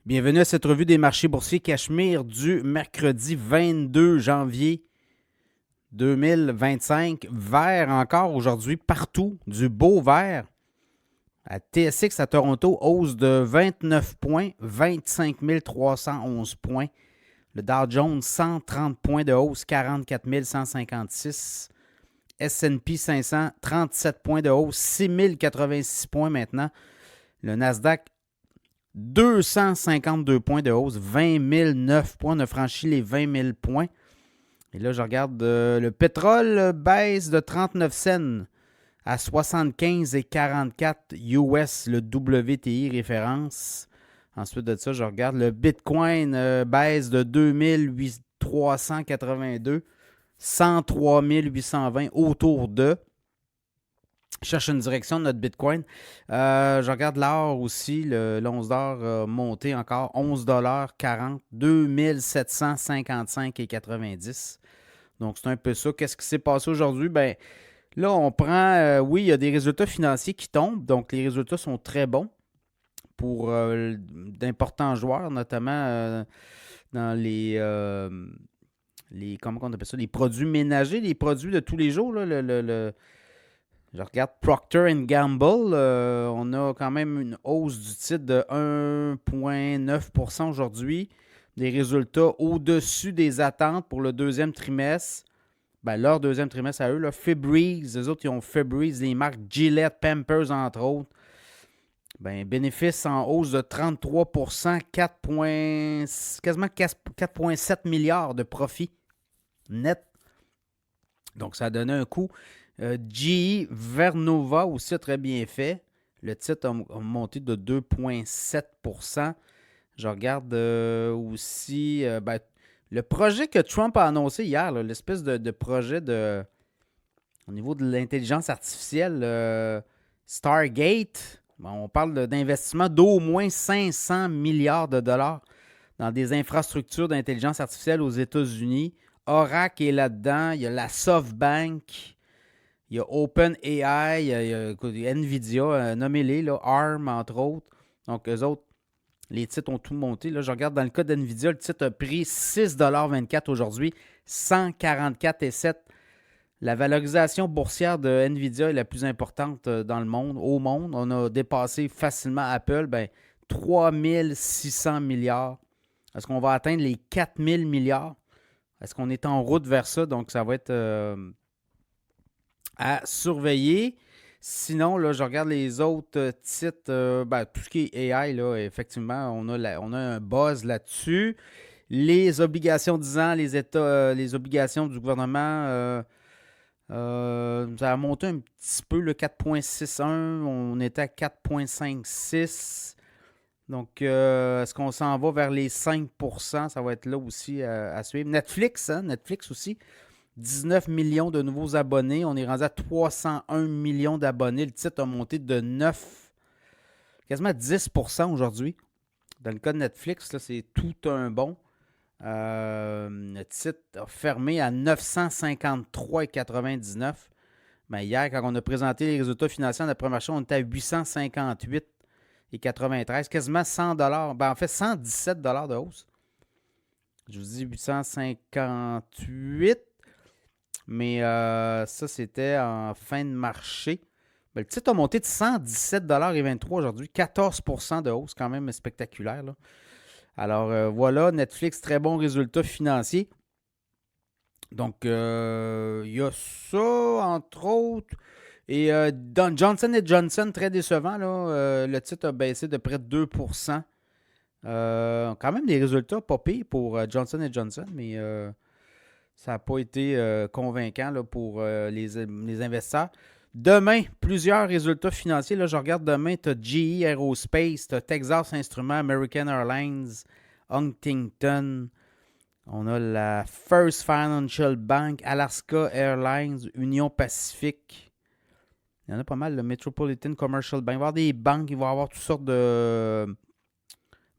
Bienvenue à cette revue des marchés boursiers Cachemire du mercredi 22 janvier 2025. Vert encore aujourd'hui partout, du beau vert. À TSX à Toronto, hausse de 29 points, 25 311 points. Le Dow Jones, 130 points de hausse, 44 156. S&P 500, 37 points de hausse, 6 086 points maintenant. Le Nasdaq, 252 points de hausse, 20 009 points. On a franchi les 20 000 points. Et là, je regarde le pétrole baisse de 39 cents à 75,44 US, le WTI référence. Ensuite de ça, je regarde le Bitcoin baisse de 2382, 103 820 autour de. Je cherche une direction de notre Bitcoin. Je regarde l'or aussi. L'once d'or a monté encore 11,40 2755,90. Donc, c'est un peu ça. Qu'est-ce qui s'est passé aujourd'hui? Ben, là, on prend... oui, il y a des résultats financiers qui tombent. Donc, les résultats sont très bons pour d'importants joueurs, notamment dans comment on appelle ça? Les produits ménagers, les produits de tous les jours. Là, je regarde Procter & Gamble. On a quand même une hausse du titre de 1,9% aujourd'hui. Des résultats au-dessus des attentes pour le deuxième trimestre. Ben, leur deuxième trimestre à eux, là, Febreze, les autres, ils ont Febreze, les marques Gillette, Pampers, entre autres. Ben, bénéfice en hausse de 33%, quasiment 4,7 milliards de profit net. Donc, ça a donné un coup. GE Vernova aussi a très bien fait. Le titre a monté de 2,7%. Je regarde aussi le projet que Trump a annoncé hier, là, l'espèce de projet au niveau de l'intelligence artificielle, Stargate. Bon, on parle d'investissement d'au moins 500 milliards de dollars dans des infrastructures d'intelligence artificielle aux États-Unis. Oracle est là-dedans. Il y a la SoftBank. Il y a OpenAI, il y a NVIDIA, nommez-les, là, ARM, entre autres. Donc, eux autres, les titres ont tout monté. Là, je regarde dans le cas d'NVIDIA, le titre a pris 6,24 aujourd'hui, 144,7. La valorisation boursière de NVIDIA est la plus importante dans le monde, au monde. On a dépassé facilement Apple, 3600 milliards. Est-ce qu'on va atteindre les 4000 milliards? Est-ce qu'on est en route vers ça? Donc, ça va être... à surveiller. Sinon, là, je regarde les autres titres. Tout ce qui est AI, là, effectivement, on a un buzz là-dessus. Les obligations 10 ans, les obligations du gouvernement, ça a monté un petit peu, le 4,61. On était à 4,56. Donc, est-ce qu'on s'en va vers les 5%? Ça va être là aussi à suivre. Netflix aussi. 19 millions de nouveaux abonnés. On est rendu à 301 millions d'abonnés. Le titre a monté de 9, quasiment 10% aujourd'hui. Dans le cas de Netflix, là, c'est tout un bond. Le titre a fermé à 953,99. Mais hier, quand on a présenté les résultats financiers en après-marché, on était à 858,93. Quasiment 100 $. En fait, 117 $ de hausse. Je vous dis 858. Mais ça, c'était en fin de marché. Le titre a monté de 117,23 $ aujourd'hui. 14% de hausse, quand même spectaculaire, là. Alors, voilà, Netflix, très bon résultat financier. Donc, il y a ça, entre autres. Et dans Johnson & Johnson, très décevant, là. Le titre a baissé de près de 2%. Quand même des résultats pas pires pour Johnson & Johnson, mais... ça n'a pas été convaincant là, pour les investisseurs. Demain, plusieurs résultats financiers. Là, je regarde demain, tu as GE Aerospace, tu as Texas Instruments, American Airlines, Huntington. On a la First Financial Bank, Alaska Airlines, Union Pacific. Il y en a pas mal, le Metropolitan Commercial Bank. Il va y avoir des banques, il va y avoir toutes sortes de...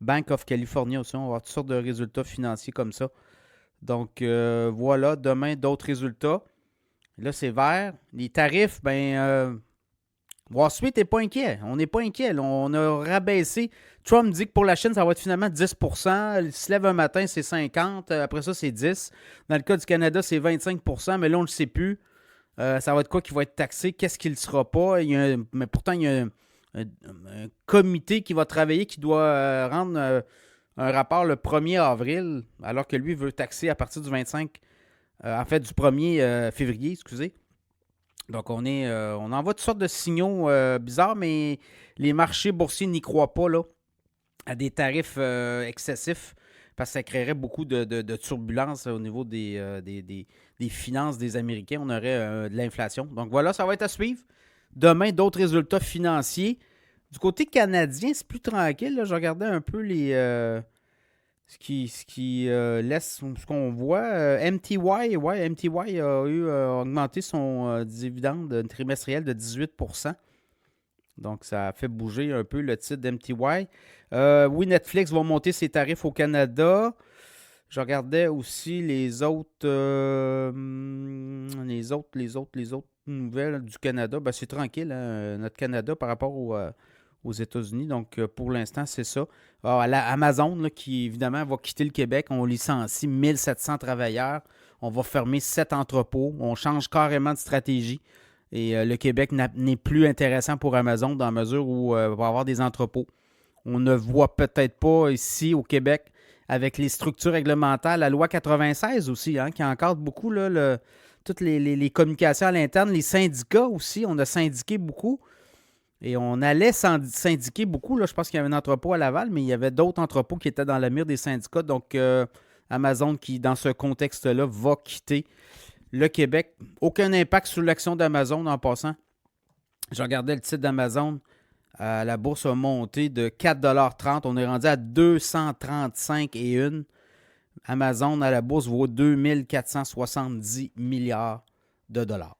Bank of California aussi, on va avoir toutes sortes de résultats financiers comme ça. Donc, voilà, demain, d'autres résultats. Là, c'est vert. Les tarifs, Wall Street n'est pas inquiet. On n'est pas inquiet. Là, on a rabaissé. Trump dit que pour la Chine, ça va être finalement 10 Il se lève un matin, c'est 50. Après ça, c'est 10. Dans le cas du Canada, c'est 25 mais là, on ne le sait plus. Ça va être quoi qui va être taxé? Qu'est-ce qui ne le sera pas? Mais pourtant, il y a un comité qui va travailler, qui doit rendre un rapport le 1er avril, alors que lui veut taxer à partir du 25, en fait, du 1er février, excusez. Donc, on envoie toutes sortes de signaux bizarres, mais les marchés boursiers n'y croient pas là, à des tarifs excessifs, parce que ça créerait beaucoup de turbulences au niveau des finances des Américains. On aurait de l'inflation. Donc voilà, ça va être à suivre. Demain, d'autres résultats financiers. Du côté canadien, c'est plus tranquille. Là. Je regardais un peu ce qui laisse ce qu'on voit. MTY, ouais, MTY a augmenté son dividende trimestriel de 18%. Donc, ça a fait bouger un peu le titre d'MTY. Oui, Netflix va monter ses tarifs au Canada. Je regardais aussi les autres nouvelles du Canada. Ben, c'est tranquille, hein, notre Canada par rapport aux États-Unis. Donc, pour l'instant, c'est ça. Alors, Amazon, là, qui évidemment va quitter le Québec, on licencie 1700 travailleurs. On va fermer 7 entrepôts. On change carrément de stratégie. Et le Québec n'est plus intéressant pour Amazon dans la mesure où il va y avoir des entrepôts. On ne voit peut-être pas ici au Québec, avec les structures réglementaires, la loi 96 aussi, hein, qui encadre beaucoup là, toutes les communications à l'interne, les syndicats aussi. On a syndiqué beaucoup. Et on allait syndiquer beaucoup. Là, je pense qu'il y avait un entrepôt à Laval, mais il y avait d'autres entrepôts qui étaient dans la mire des syndicats. Donc, Amazon qui, dans ce contexte-là, va quitter le Québec. Aucun impact sur l'action d'Amazon en passant. Je regardais le titre d'Amazon. La bourse a monté de 4,30 $. On est rendu à 235,1 $. Amazon à la bourse vaut 2470 milliards de dollars.